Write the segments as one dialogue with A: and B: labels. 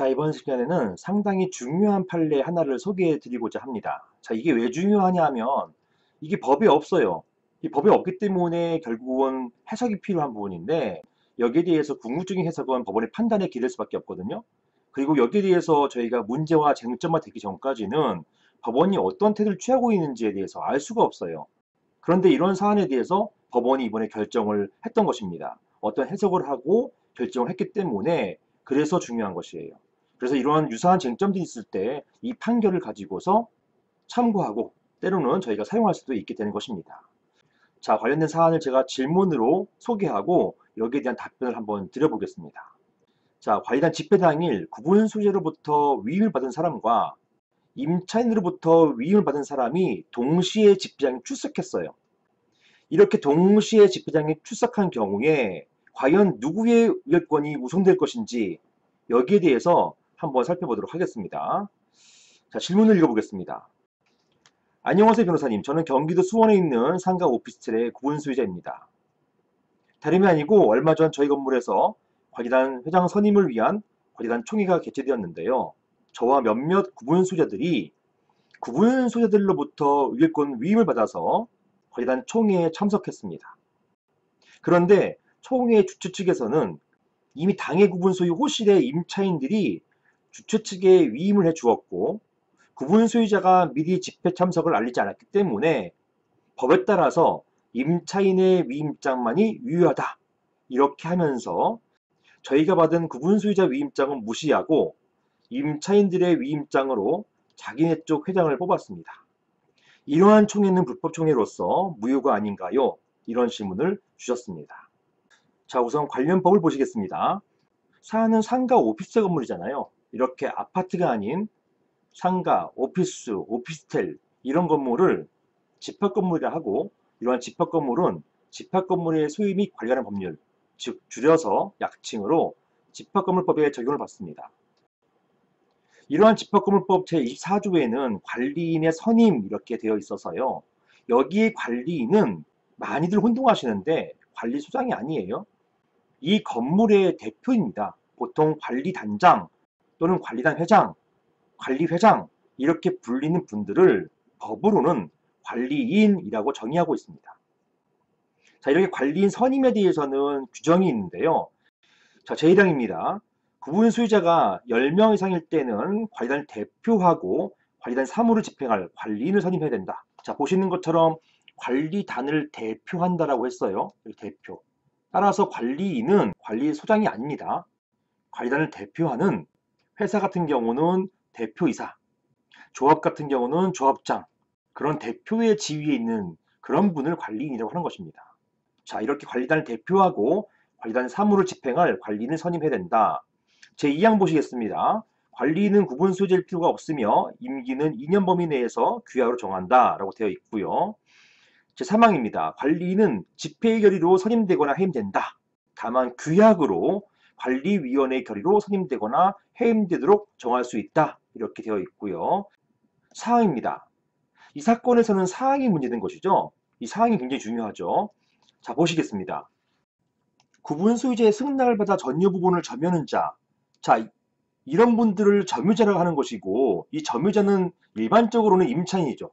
A: 자, 이번 시간에는 상당히 중요한 판례 하나를 소개해 드리고자 합니다. 자, 이게 왜 중요하냐 하면 이게 법에 없어요. 이 법에 없기 때문에 결국은 해석이 필요한 부분인데 여기에 대해서 궁극적인 해석은 법원의 판단에 기댈 수밖에 없거든요. 그리고 여기에 대해서 저희가 문제와 쟁점화 되기 전까지는 법원이 어떤 태도를 취하고 있는지에 대해서 알 수가 없어요. 그런데 이런 사안에 대해서 법원이 이번에 결정을 했던 것입니다. 어떤 해석을 하고 결정을 했기 때문에 그래서 중요한 것이에요. 그래서 이러한 유사한 쟁점들이 있을 때 이 판결을 가지고서 참고하고 때로는 저희가 사용할 수도 있게 되는 것입니다. 자, 관련된 사안을 제가 질문으로 소개하고 여기에 대한 답변을 한번 드려보겠습니다. 자, 관리단 집회 당일 구분 소재로부터 위임을 받은 사람과 임차인으로부터 위임을 받은 사람이 동시에 집회장에 출석했어요. 이렇게 동시에 집회장에 출석한 경우에 과연 누구의 의결권이 우선될 것인지 여기에 대해서 한번 살펴보도록 하겠습니다. 자, 질문을 읽어보겠습니다. 안녕하세요, 변호사님. 저는 경기도 수원에 있는 상가 오피스텔의 구분 소유자입니다. 다름이 아니고 얼마 전 저희 건물에서 관리단 회장 선임을 위한 관리단 총회가 개최되었는데요. 저와 몇몇 구분 소유자들이 구분 소유자들로부터 의결권 위임을 받아서 관리단 총회에 참석했습니다. 그런데 총회 주최 측에서는 이미 당해 구분 소유 호실의 임차인들이 주최 측에 위임을 해 주었고 구분 소유자가 미리 집회 참석을 알리지 않았기 때문에 법에 따라서 임차인의 위임장만이 유효하다. 이렇게 하면서 저희가 받은 구분 소유자 위임장은 무시하고 임차인들의 위임장으로 자기네 쪽 회장을 뽑았습니다. 이러한 총회는 불법 총회로서 무효가 아닌가요? 이런 질문을 주셨습니다. 자, 우선 관련 법을 보시겠습니다. 사안은 상가 오피스 건물이잖아요. 이렇게 아파트가 아닌 상가, 오피스, 오피스텔 이런 건물을 집합건물이라 하고 이러한 집합건물은 집합건물의 소유 및 관리하는 법률, 즉 줄여서 약칭으로 집합건물법에 적용을 받습니다. 이러한 집합건물법 제24조에는 관리인의 선임 이렇게 되어 있어서요. 여기에 관리인은 많이들 혼동하시는데 관리소장이 아니에요. 이 건물의 대표입니다. 보통 관리단장 또는 관리단 회장, 관리회장 이렇게 불리는 분들을 법으로는 관리인이라고 정의하고 있습니다. 자, 이렇게 관리인 선임에 대해서는 규정이 있는데요. 자, 제1항입니다. 구분 소유자가 10명 이상일 때는 관리단을 대표하고 관리단 사무를 집행할 관리인을 선임해야 된다. 자, 보시는 것처럼 관리단을 대표한다라고 했어요. 대표. 따라서 관리인은 관리소장이 아닙니다. 관리단을 대표하는 회사 같은 경우는 대표이사, 조합 같은 경우는 조합장, 그런 대표의 지위에 있는 그런 분을 관리인이라고 하는 것입니다. 자, 이렇게 관리단을 대표하고 관리단 사무를 집행할 관리인을 선임해야 된다. 제2항 보시겠습니다. 관리인은 구분 소재일 필요가 없으며 임기는 2년 범위 내에서 규약으로 정한다 라고 되어 있고요. 제3항입니다. 관리인은 집회의 결의로 선임되거나 해임된다. 다만 규약으로 관리위원회 결의로 선임되거나 해임되도록 정할 수 있다. 이렇게 되어 있고요. 사항입니다. 이 사건에서는 사항이 문제된 것이죠. 이 사항이 굉장히 중요하죠. 자, 보시겠습니다. 구분 소유자의 승낙을 받아 전유 부분을 점유하는 자. 자, 이런 분들을 점유자라고 하는 것이고 이 점유자는 일반적으로는 임차인이죠.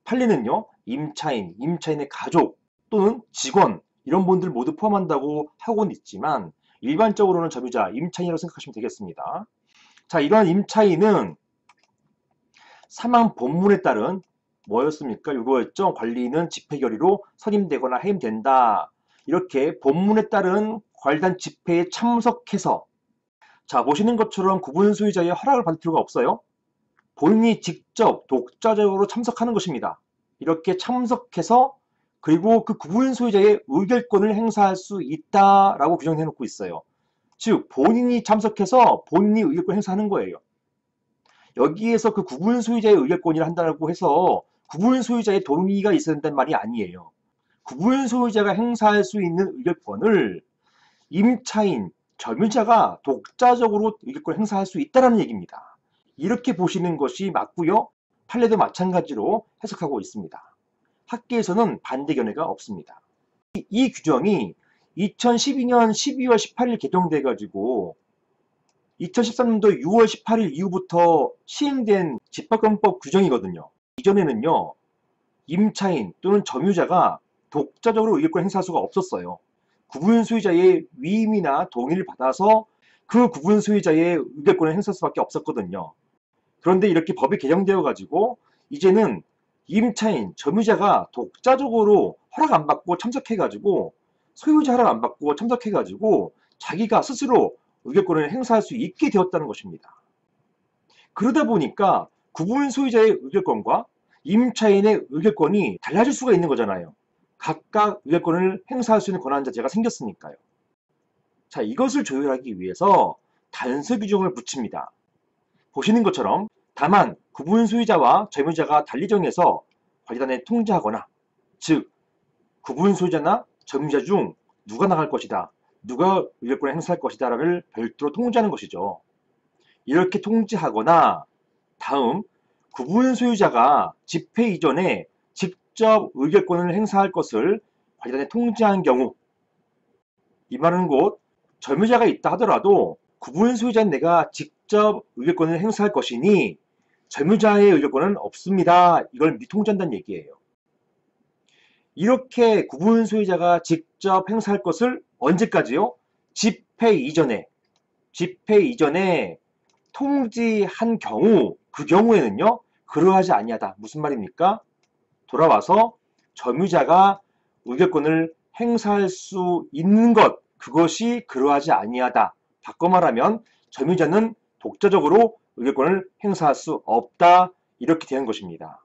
A: 판례는요. 임차인, 임차인의 가족 또는 직원 이런 분들 모두 포함한다고 하고는 있지만 일반적으로는 점유자, 임차인이라고 생각하시면 되겠습니다. 자, 이러한 임차인은 사망 본문에 따른 뭐였습니까? 이거였죠. 관리인은 집회 결의로 선임되거나 해임된다. 이렇게 본문에 따른 관리단 집회에 참석해서 자, 보시는 것처럼 구분 소유자의 허락을 받을 필요가 없어요. 본인이 직접 독자적으로 참석하는 것입니다. 이렇게 참석해서 그리고 그 구분 소유자의 의결권을 행사할 수 있다라고 규정해 놓고 있어요. 즉 본인이 참석해서 본인이 의결권을 행사하는 거예요. 여기에서 그 구분 소유자의 의결권이라 한다고 해서 구분 소유자의 동의가 있어야 된다는 말이 아니에요. 구분 소유자가 행사할 수 있는 의결권을 임차인, 점유자가 독자적으로 의결권을 행사할 수 있다는 얘기입니다. 이렇게 보시는 것이 맞고요. 판례도 마찬가지로 해석하고 있습니다. 학계에서는 반대 견해가 없습니다. 이 규정이 2012년 12월 18일 개정돼 가지고 2013년도 6월 18일 이후부터 시행된 집합금법 규정이거든요. 이전에는요, 임차인 또는 점유자가 독자적으로 의결권 행사할 수가 없었어요. 구분 소유자의 위임이나 동의를 받아서 그 구분 소유자의 의결권을 행사할 수밖에 없었거든요. 그런데 이렇게 법이 개정되어 가지고 이제는 임차인, 점유자가 독자적으로 허락 안 받고 참석해 가지고, 소유자 허락 안 받고 참석해 가지고 자기가 스스로 의결권을 행사할 수 있게 되었다는 것입니다. 그러다 보니까 구분 소유자의 의결권과 임차인의 의결권이 달라질 수가 있는 거잖아요. 각각 의결권을 행사할 수 있는 권한자제가 생겼으니까요. 자, 이것을 조율하기 위해서 단서 규정을 붙입니다. 보시는 것처럼 다만 구분 소유자와 점유자가 달리 정해서 관리단에 통지하거나, 즉 구분 소유자나 점유자 중 누가 나갈 것이다, 누가 의결권을 행사할 것이다를 별도로 통지하는 것이죠. 이렇게 통지하거나, 다음 구분 소유자가 집회 이전에 직접 의결권을 행사할 것을 관리단에 통지한 경우, 이 말은 곧 점유자가 있다 하더라도 구분 소유자인 내가 직접 의결권을 행사할 것이니 점유자의 의결권은 없습니다, 이걸 미통지한다는 얘기예요. 이렇게 구분 소유자가 직접 행사할 것을 언제까지요? 집회 이전에 통지한 경우, 그 경우에는요, 그러하지 아니하다. 무슨 말입니까? 돌아와서 점유자가 의결권을 행사할 수 있는 것, 그것이 그러하지 아니하다. 바꿔 말하면 점유자는 독자적으로 의결권을 행사할 수 없다, 이렇게 되는 것입니다.